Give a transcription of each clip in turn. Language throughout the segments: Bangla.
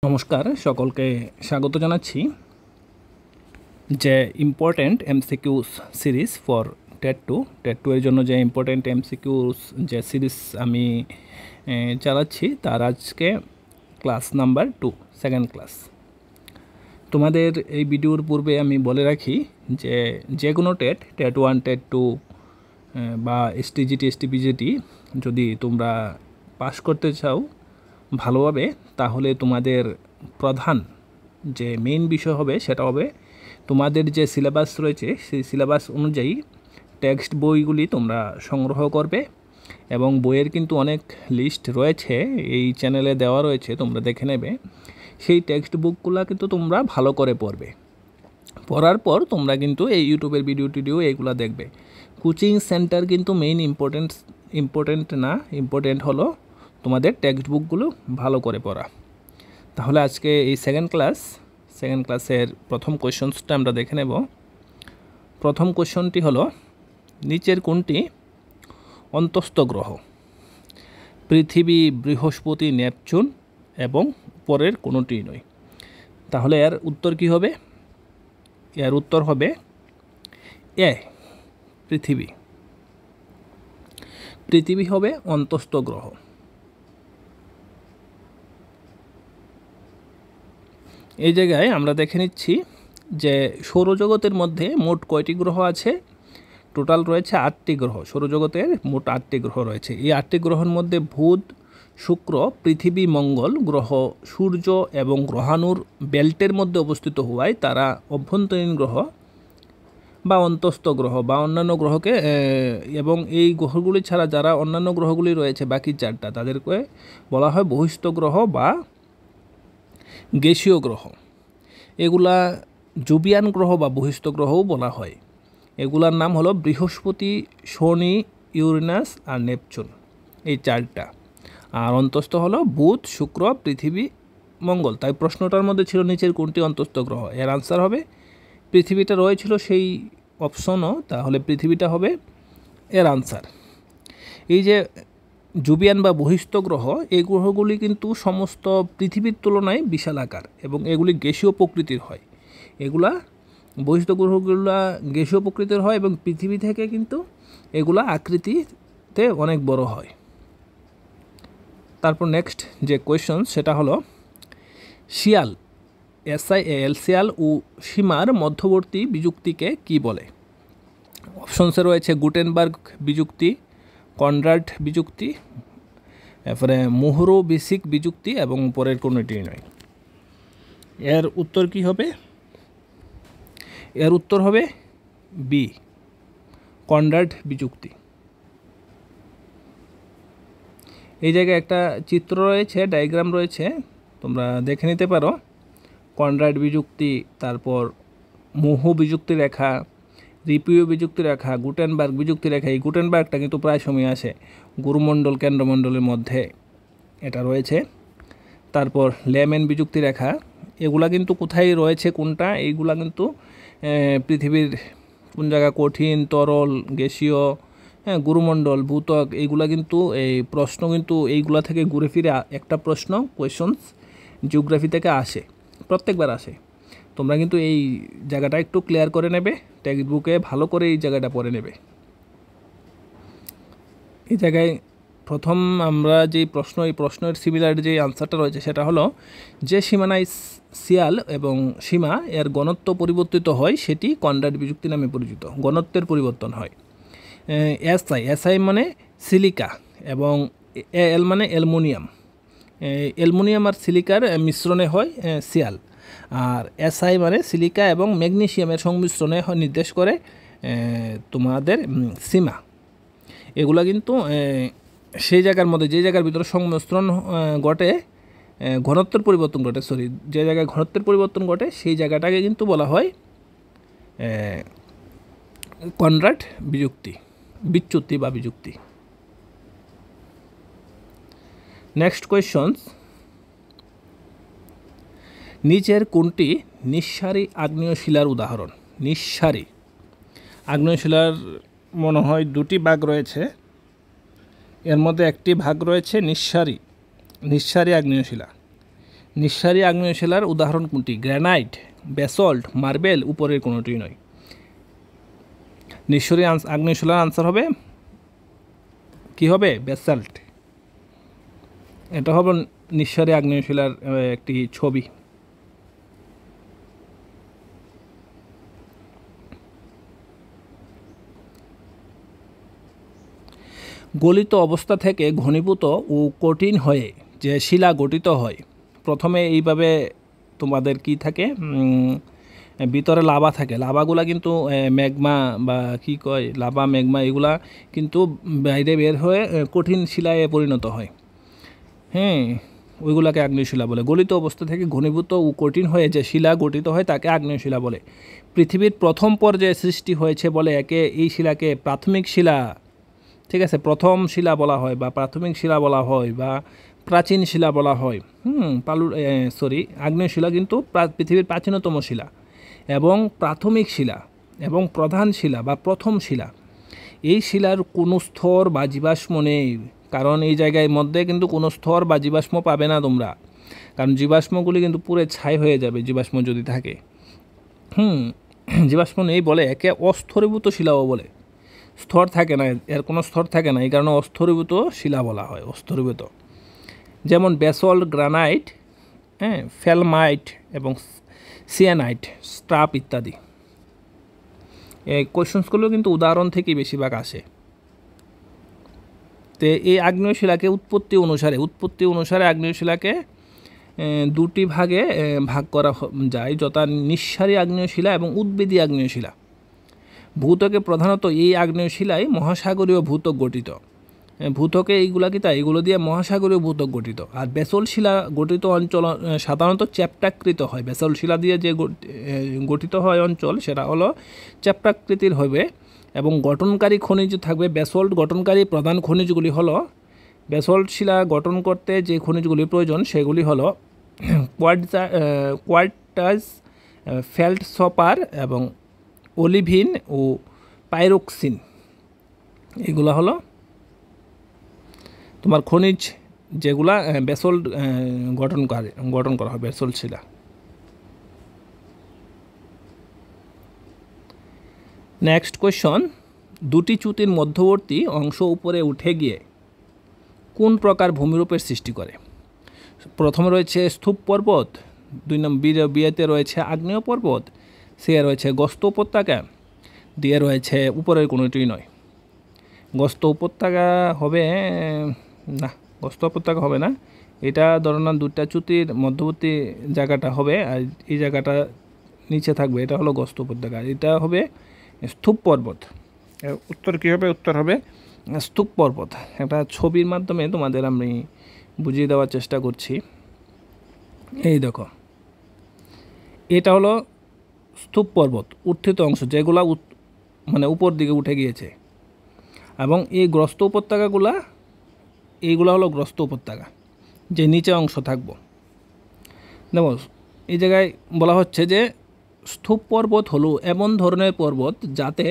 নমস্কার, সকলকে স্বাগত জানাচ্ছি যে important MCQs series for TET two এর জন্য যে ইম্পর্ট্যান্ট এমসিকিউস যে সিরিজ আমি চালাচ্ছি তার আজকে ক্লাস নাম্বার 2 সেকেন্ড ক্লাস। তোমাদের এই ভিডিওর পূর্বে আমি বলে রাখি যে কোনো টেট 1 টেট 2 বা এসটিজিটি এসটিপিজিটি যদি তোমরা পাস করতে চাও ভালোভাবে, তাহলে তোমাদের প্রধান যে মেইন বিষয় হবে সেটা হবে তোমাদের যে সিলেবাস রয়েছে সেই সিলেবাস অনুযায়ী টেক্সট বইগুলি তোমরা সংগ্রহ করবে। এবং বইয়ের কিন্তু অনেক লিস্ট রয়েছে, এই চ্যানেলে দেওয়া রয়েছে, তোমরা দেখে নেবে। সেই টেক্সট বুকগুলো কিন্তু তোমরা ভালো করে পড়বে। পড়ার পর তোমরা কিন্তু এই ইউটিউবের ভিডিও এইগুলো দেখবে। কোচিং সেন্টার কিন্তু মেইন ইম্পর্টেন্ট হলো তোমাদের টেক্সট বুকগুলো ভালো করে পড়া। তাহলে আজকে এই সেকেন্ড ক্লাসের প্রথম কোয়েশ্চনসটা আমরা দেখে নেব। প্রথম কোয়েশ্চনটি হলো, নিচের কোনটি অন্তস্থ গ্রহ? পৃথিবী, বৃহস্পতি, নেপচুন এবং পরের কোনোটি নয়। তাহলে এর উত্তর কি হবে? এর উত্তর হবে এ, পৃথিবী। পৃথিবী হবে অন্তস্থ গ্রহ। এই জায়গায় আমরা দেখে নিচ্ছি যে সৌরজগতের মধ্যে মোট কয়টি গ্রহ আছে। টোটাল রয়েছে 8টি গ্রহ। সৌরজগতের মোট 8টি গ্রহ রয়েছে। এই 8টি গ্রহের মধ্যে বুধ, শুক্র, পৃথিবী, মঙ্গল গ্রহ সূর্য এবং গ্রহাণুর বেল্টের মধ্যে অবস্থিত হওয়ায় তারা অভ্যন্তরীণ গ্রহ বা অন্তস্থ গ্রহ বা অন্যান্য গ্রহকে, এবং এই গ্রহগুলি ছাড়া যারা অন্যান্য গ্রহগুলি রয়েছে বাকি 4টা, তাদেরকে বলা হয় বহিস্থ গ্রহ বা গ্যাসীয় গ্রহ। এগুলা জুবিয়ান গ্রহ বা বহিস্থ গ্রহও বলা হয়। এগুলার নাম হলো বৃহস্পতি, শনি, ইউরেনাস আর নেপচুন, এই 4টা। আর অন্তস্থ হলো বুধ, শুক্র, পৃথিবী, মঙ্গল। তাই প্রশ্নটার মধ্যে ছিল নিচের কোনটি অন্তস্থ গ্রহ। এর আনসার হবে পৃথিবীটা রয়েছিল সেই অপশনও, তাহলে পৃথিবীটা হবে এর আনসার। এই যে জুবিয়ান বা বহিস্থ গ্রহ, এই গ্রহগুলি কিন্তু সমস্ত পৃথিবীর তুলনায় বিশাল আকার এবং এগুলি গ্যাসীয় প্রকৃতির হয়। এগুলা বহিস্থ গ্রহগুলা গ্যাসীয় প্রকৃতির হয় এবং পৃথিবী থেকে কিন্তু এগুলা আকৃতিতে অনেক বড় হয়। তারপর নেক্সট যে কোয়েশ্চন সেটা হলো, শিয়াল, SIAL, শিয়াল ও সীমার মধ্যবর্তী বিযুক্তিকে কি বলে? অপশনসে রয়েছে গুটেনবার্গ বিযুক্তি, কনরাড বিযুক্তি, এরপরে মুহরো বেসিক বিযুক্তি এবং পরের কোনোটি নয়। এর উত্তর কি হবে? এর উত্তর হবে বি, কনরাড বিযুক্তি। এই জায়গায় একটা চিত্র রয়েছে, ডায়াগ্রাম রয়েছে, তোমরা দেখে নিতে পারো। কনরাড বিযুক্তি, তারপর মুহু বিযুক্তি রেখা, রিপিও বিযুক্তি রেখা, গুটেনবার্গ বিযুক্তি রেখা। এই গুটেনবার্গটা কিন্তু প্রায় সময় আসে গুরুমণ্ডল কেন্দ্রমণ্ডলের মধ্যে, এটা রয়েছে। তারপর লেমেন বিযুক্তি রেখা, এগুলা কিন্তু কোথায় রয়েছে কোনটা? এইগুলা কিন্তু পৃথিবীর কোন জায়গা কঠিন, তরল, গ্যাসীয়, গুরুমণ্ডল, ভূত্বক, এইগুলা কিন্তু এই প্রশ্ন কিন্তু এইগুলা থেকে ঘুরে ফিরে একটা প্রশ্ন কোয়েশনস জিওগ্রাফি থেকে আসে, প্রত্যেকবার আসে। তোমরা কিন্তু এই জায়গাটা একটু ক্লিয়ার করে নেবে, টেক্সট বুকে ভালো করে এই জায়গাটা পড়ে নেবে। এই জায়গায় প্রথম আমরা যে প্রশ্ন, এই প্রশ্নের সিমিলার যে আনসারটা রয়েছে সেটা হলো, যে সীমানায় শিয়াল এবং সীমা এর ঘনত্ব পরিবর্তিত হয় সেটি কনরাড বিযুক্তি নামে পরিচিত। ঘনত্বের পরিবর্তন হয়। SI মানে সিলিকা এবং AL মানে অ্যালুমিনিয়াম। অ্যালুমিনিয়াম আর সিলিকার মিশ্রণে হয় শিয়াল। আর SI মানে সিলিকা এবং ম্যাগনেসিয়ামের সংমিশ্রণে নির্দেশ করে তোমাদের সীমা। এগুলা কিন্তু সেই জায়গার মধ্যে, যে জায়গার ভিতরে সংমিশ্রণ ঘটে, ঘনত্বের পরিবর্তন ঘটে, যে জায়গায় ঘনত্বের পরিবর্তন ঘটে সেই জায়গাটাকে কিন্তু বলা হয় কনরাড বিচ্যুতি বা বিযুক্তি। নেক্সট কোয়েশ্চনস, নিচের কোনটি নিঃসারী আগ্নেয়শিলার উদাহরণ? নিঃসারী আগ্নেয়শিলার মনে হয় 2টি ভাগ রয়েছে, এর মধ্যে একটি ভাগ রয়েছে নিঃসারী আগ্নেয়শিলা। নিঃসারী আগ্নেয় শিলার উদাহরণ কোনটি? গ্রানাইট, ব্যাসল্ট, মার্বেল, উপরের কোনোটি নয়। নিঃসারী আগ্নেয় শিলার আনসার হবে কি হবে? ব্যাসল্ট। এটা হবে নিঃসারী আগ্নেয় শিলার একটি ছবি। গলিত অবস্থা থেকে ঘনীভূত ও কঠিন হয়ে যে শিলা গঠিত হয়, প্রথমে এইভাবে তোমাদের কি থাকে, ভিতরে লাভা থাকে। লাভাগুলা কিন্তু ম্যাগমা বা কি কয়, লাভা ম্যাগমা এগুলা কিন্তু বাইরে বের হয়ে কঠিন শিলায় পরিণত হয়। হ্যাঁ, ওইগুলাকে আগ্নেয় শিলা বলে। গলিত অবস্থা থেকে ঘনীভূত ও কঠিন হয়ে যে শিলা গঠিত হয় তাকে আগ্নেয় শিলা বলে। পৃথিবীর প্রথম পর্যায়ে সৃষ্টি হয়েছে বলে এই শিলাকে প্রাথমিক শিলা, ঠিক আছে, প্রথম শিলা বলা হয় বা প্রাথমিক শিলা বলা হয় বা প্রাচীন শিলা বলা হয়। আগ্নেয় শিলা কিন্তু পৃথিবীর প্রাচীনতম শিলা এবং প্রাথমিক শিলা এবং প্রধান শিলা বা প্রথম শিলা। এই শিলার কোনো স্তর বা জীবাশ্ম নেই, কারণ এই জায়গায় মধ্যে কিন্তু কোনো স্তর বা জীবাশ্ম পাবে না তোমরা, কারণ জীবাশ্মগুলি কিন্তু পুরো ছাই হয়ে যাবে জীবাশ্ম যদি থাকে। জীবাশ্ম নেই বলে একে অস্থরীভূত শিলাও বলে। স্তর থাকে না, এর কোনো স্তর থাকে না, এই কারণে অস্থরীভূত শিলা বলা হয়। অস্থরীভূত যেমন ব্যাসল্ট, গ্রানাইট, ফেলমাইট এবং সিয়ানাইট, স্ট্রাপ ইত্যাদি। এই কোয়েশ্চেন্সগুলো কিন্তু উদাহরণ থেকেই বেশিরভাগ আসে। তো এই আগ্নেয় শিলাকে উৎপত্তি অনুসারে আগ্নেয় শিলাকে দুটি ভাগে ভাগ করা যায়, যথা নিঃসারী আগ্নেয় শিলা এবং উদ্ভিদী আগ্নেয় শিলা। ভূত্বকে প্রধানত এই আগ্নেয় শিলায় মহাসাগরীয় ভূত্বক গঠিত। ভূত্বকে এইগুলা কি তাই, এগুলো দিয়ে মহাসাগরীয় ভূত্বক গঠিত। আর ব্যাসল্ট শিলা গঠিত অঞ্চল সাধারণত চ্যাপ্টাকৃত হয়। ব্যাসল্ট শিলা দিয়ে যে গঠিত হয় অঞ্চল সেটা হলো চ্যাপ্টাকৃতির হবে এবং গঠনকারী খনিজ থাকবে। ব্যাসল্ট গঠনকারী প্রধান খনিজগুলি হলো, ব্যাসল্ট শিলা গঠন করতে যে খনিজগুলি প্রয়োজন সেগুলি হলো কোয়ার্টাজ, ফেল্ডস্পার এবং অলিভিন ও পাইরোক্সিন। এগুলো হলো তোমার খনিজ যেগুলা ব্যাসল্ট গঠন করা হয় ব্যাসল্ট শিলা। নেক্সট কোয়েশ্চন, দুটি চ্যুতির মধ্যবর্তী অংশ উপরে উঠে গিয়ে কোন প্রকার ভূমিরূপের সৃষ্টি করে? প্রথমে রয়েছে স্তূপ পর্বত, 2 নম্বর বিয়েতে রয়েছে আগ্নেয় পর্বত, সি রয়েছে গস্ত উপত্যকা, দিয়ে রয়েছে উপরের কোনোটিই নয়। গস্ত উপত্যকা হবে না, গস্ত উপত্যকা হবে না, এটা ধরো না দুটা চ্যুতির মধ্যবর্তী জায়গাটা হবে আর এই জায়গাটা নিচে থাকবে, এটা হলো গস্ত উপত্যকা। এটা হবে স্তূপ পর্বত। উত্তর কী হবে? উত্তর হবে স্তূপ পর্বত। একটা ছবির মাধ্যমে তোমাদের আমি বুঝিয়ে দেওয়ার চেষ্টা করছি। এই দেখো, এটা হলো স্তূপ পর্বত, উত্থিত অংশ যেগুলা মানে উপর দিকে উঠে গিয়েছে, এবং এই গ্রস্ত উপত্যকাগুলা, এইগুলা হলো গ্রস্ত উপত্যকা, যে নিচে অংশ থাকবো। দেখো এই জায়গায় বলা হচ্ছে যে স্তূপ পর্বত হলো এমন ধরনের পর্বত যাতে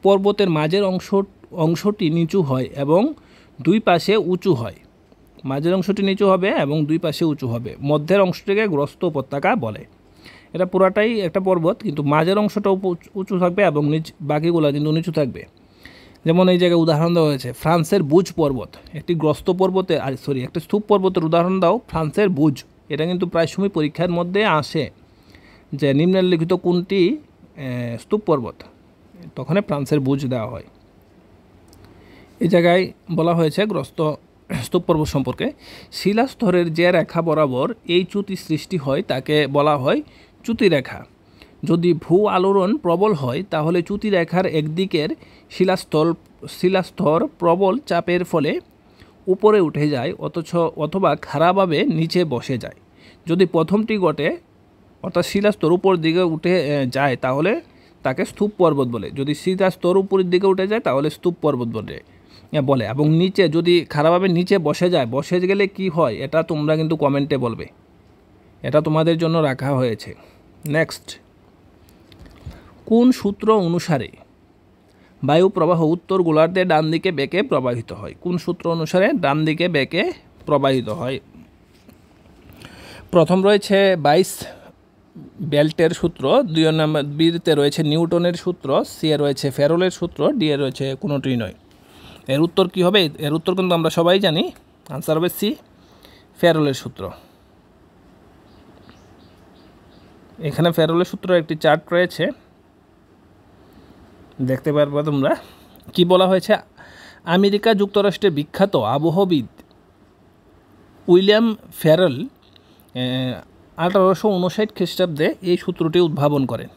পর্বতের মাঝের অংশটি নিচু হয় এবং দুই পাশে উঁচু হয়। মাঝের অংশটি নিচু হবে এবং দুই পাশে উঁচু হবে, মধ্যের অংশটিকে গ্রস্ত উপত্যকা বলে। এটা পুরাটাই একটা পর্বত, কিন্তু মাঝের অংশটা উঁচু থাকবে এবং বাকিগুলো কিন্তু নিচু থাকবে। যেমন এই জায়গায় উদাহরণ দেওয়া হয়েছে ফ্রান্সের বুজ পর্বত, একটি গ্রস্ত পর্বতে একটা স্তূপ পর্বতের উদাহরণ দাও ফ্রান্সের বুজ। এটা কিন্তু প্রায় সময় পরীক্ষার মধ্যে আসে যে নিম্নলিখিত কোনটি স্তূপ পর্বত, তখন ফ্রান্সের বুজ দেওয়া হয়। এই জায়গায় বলা হয়েছে স্তূপ পর্বত সম্পর্কে, শিলাস্তরের যে রেখা বরাবর এই চ্যুতি সৃষ্টি হয় তাকে বলা হয় চ্যুতিরেখা। যদি ভূ আলোড়ন প্রবল হয় তাহলে চ্যুতিরেখার একদিকের শিলাস্তর প্রবল চাপের ফলে উপরে উঠে যায় অথবা খাড়াভাবে নিচে বসে যায়। যদি প্রথমটি ঘটে অর্থাৎ শিলাস্তর উপর দিকে উঠে যায় তাহলে তাকে স্তূপ পর্বত বলে। যদি শিলাস্তর উপরের দিকে উঠে যায় তাহলে স্তূপ পর্বত বলে। এবং নিচে যদি খারাপভাবে নিচে বসে গেলে কি হয় এটা তোমরা কিন্তু কমেন্টে বলবে, এটা তোমাদের জন্য রাখা হয়েছে। নেক্সট, কোন সূত্র অনুসারে বায়ু প্রবাহ উত্তর গোলার্ধে ডান দিকে বেঁকে প্রবাহিত হয়? কোন সূত্র অনুসারে ডান দিকে বেঁকে প্রবাহিত হয়? প্রথম রয়েছে 22 বেল্টের সূত্র, 2 নম্বর বিতে রয়েছে নিউটনের সূত্র, সি এ রয়েছে ফ্যারাডের সূত্র, ডি এ রয়েছে কোনোটিই নয়। এর উত্তর কী হবে? এর উত্তর কিন্তু আমরা সবাই জানি, আনসার হবে সি, ফ্যারাডের সূত্র। এখানে ফ্যারাডের সূত্রের একটি চার্ট রয়েছে, দেখতে পারবে তোমরা। কি বলা হয়েছে? আমেরিকা যুক্তরাষ্ট্রের বিখ্যাত আবহবিদ উইলিয়াম ফ্যারেল 1859 খ্রিস্টাব্দে এই সূত্রটি উদ্ভাবন করেন।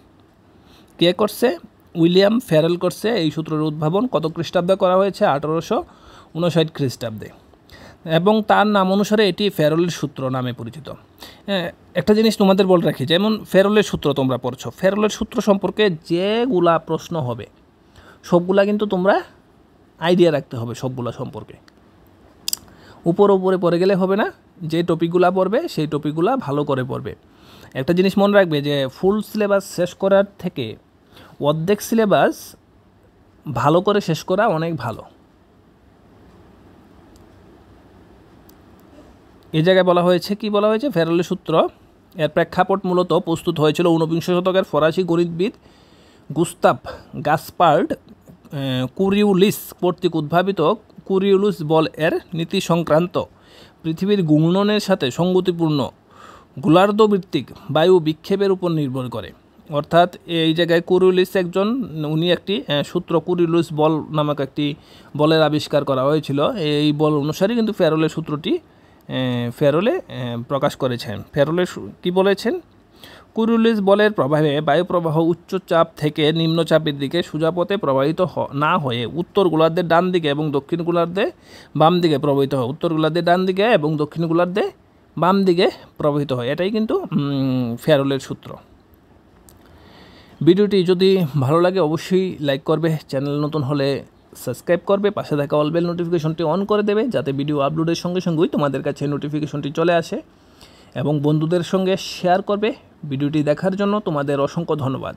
কে করছে? উইলিয়াম ফ্যারেল করছে এই সূত্রের উদ্ভাবন। কত খ্রিস্টাব্দে করা হয়েছে? 1859 খ্রিস্টাব্দে। এবং তার নাম অনুসারে এটি ফ্যারেলের সূত্র নামে পরিচিত। একটা জিনিস তোমাদের বলে রাখি, যেমন ফ্যারেলের সূত্র তোমরা পড়ছো, ফ্যারেলের সূত্র সম্পর্কে যেগুলা প্রশ্ন হবে সবগুলা কিন্তু তোমরা আইডিয়া রাখতে হবে, সবগুলা সম্পর্কে। উপরে পড়ে গেলে হবে না, যে টপিকগুলা পড়বে সেই টপিকগুলা ভালো করে পড়বে। একটা জিনিস মনে রাখবে যে ফুল সিলেবাস শেষ করার থেকে অর্ধেক সিলেবাস ভালো করে শেষ করা অনেক ভালো। এই জায়গায় বলা হয়েছে, কি বলা হয়েছে? ফ্যারাডের সূত্র এর প্রেক্ষাপট মূলত প্রস্তুত হয়েছিল 19বিংশ শতকের ফরাসি গণিতবিদ গুস্তাভ গাসপার্ড কুরিওলিস কর্তৃক উদ্ভাবিত কুরিওলিস বল এর নীতি সংক্রান্ত পৃথিবীর ঘূর্ণনের সাথে সঙ্গতিপূর্ণ গোলার্ধভিত্তিক বায়ু বিক্ষেপের উপর নির্ভর করে। অর্থাৎ এই জায়গায় কুরিওলিস একজন, উনি একটি সূত্র কুরিওলিস বল নামক একটি বলের আবিষ্কার করা হয়েছিল। এই বল অনুসারে কিন্তু ফ্যারাডের সূত্রটি ফ্যারাডে প্রকাশ করেছেন। ফ্যারাডে কি বলেছেন? কুরিওলিস বলের প্রভাবে বায়ু প্রবাহ উচ্চ চাপ থেকে নিম্ন চাপের দিকে সোজা পথে প্রবাহিত না হয়ে উত্তর গোলার্ধের ডান দিকে এবং দক্ষিণ গোলার্ধে বাম দিকে প্রবাহিত হয়। উত্তর গোলার্ধের ডান দিকে এবং দক্ষিণ গোলার্ধে বাম দিকে প্রবাহিত হয়। এটাই কিন্তু ফ্যারাডের সূত্র। ভিডিওটি যদি ভালো লাগে অবশ্যই লাইক করবে, চ্যানেল নতুন হলে সাবস্ক্রাইব করবে, পাশে থাকা অল বেল নোটিফিকেশনটি অন করে দেবে, যাতে ভিডিও আপলোডের সঙ্গে সঙ্গেই তোমাদের কাছে নোটিফিকেশনটি চলে আসে, এবং বন্ধুদের সঙ্গে শেয়ার করবে। ভিডিওটি দেখার জন্য তোমাদের অসংখ্য ধন্যবাদ।